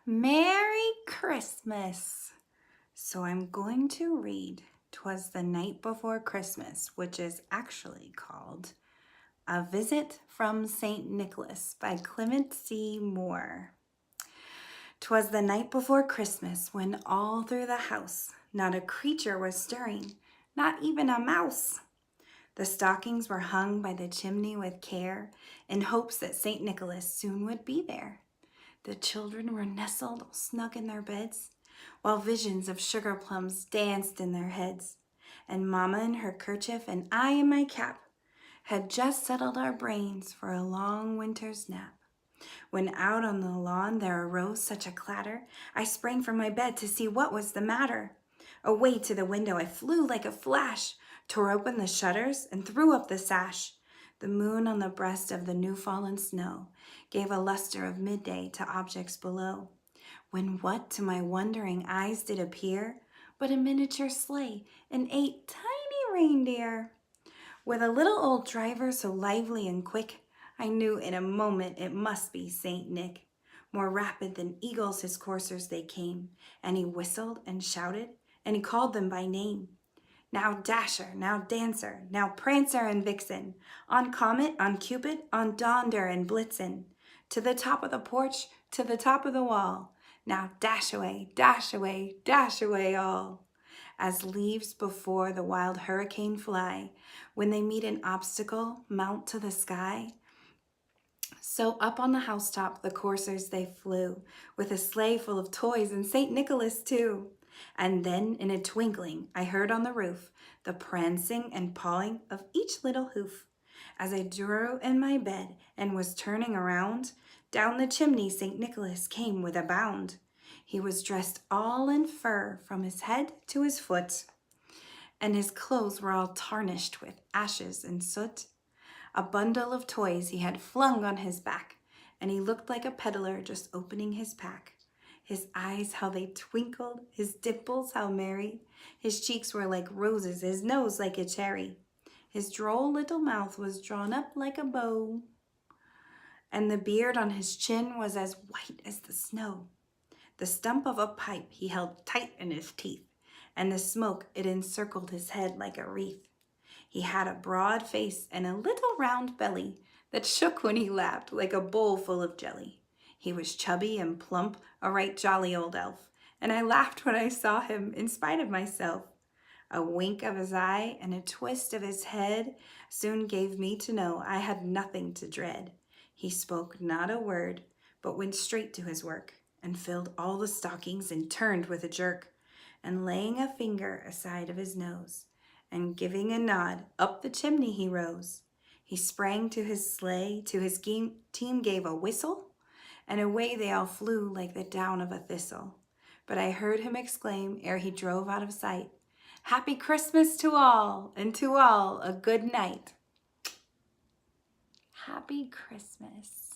Merry Christmas! So I'm going to read "'Twas the Night Before Christmas," which is actually called A Visit from St. Nicholas by Clement C. Moore. 'Twas the night before Christmas when all through the house not a creature was stirring, not even a mouse. The stockings were hung by the chimney with care in hopes that St. Nicholas soon would be there. The children were nestled all snug in their beds, while visions of sugar plums danced in their heads. And Mamma in her kerchief and I in my cap had just settled our brains for a long winter's nap. When out on the lawn there arose such a clatter, I sprang from my bed to see what was the matter. Away to the window I flew like a flash, tore open the shutters and threw up the sash. The moon on the breast of the new-fallen snow gave a luster of midday to objects below. When what to my wondering eyes did appear but a miniature sleigh and 8 tiny reindeer. With a little old driver so lively and quick, I knew in a moment it must be Saint Nick. More rapid than eagles his coursers they came, and he whistled and shouted, and he called them by name. Now Dasher, now Dancer, now Prancer and Vixen, on Comet, on Cupid, on Donder and Blitzen, to the top of the porch, to the top of the wall. Now dash away, dash away, dash away all. As leaves before the wild hurricane fly, when they meet an obstacle, mount to the sky. So up on the housetop the coursers they flew, with a sleigh full of toys and St. Nicholas too. And then in a twinkling I heard on the roof the prancing and pawing of each little hoof. As I drew in my bed and was turning around, down the chimney St. Nicholas came with a bound. He was dressed all in fur from his head to his foot, and his clothes were all tarnished with ashes and soot. A bundle of toys he had flung on his back, and he looked like a peddler just opening his pack. His eyes, how they twinkled, his dimples, how merry. His cheeks were like roses, his nose like a cherry. His droll little mouth was drawn up like a bow, and the beard on his chin was as white as the snow. The stump of a pipe he held tight in his teeth, and the smoke, it encircled his head like a wreath. He had a broad face and a little round belly that shook when he laughed like a bowl full of jelly. He was chubby and plump, a right jolly old elf, and I laughed when I saw him in spite of myself. A wink of his eye and a twist of his head soon gave me to know I had nothing to dread. He spoke not a word, but went straight to his work, and filled all the stockings and turned with a jerk, and laying a finger aside of his nose, and giving a nod, up the chimney he rose. He sprang to his sleigh, to his team gave a whistle, and away they all flew like the down of a thistle. But I heard him exclaim, ere he drove out of sight, "Happy Christmas to all, and to all a good night." Happy Christmas.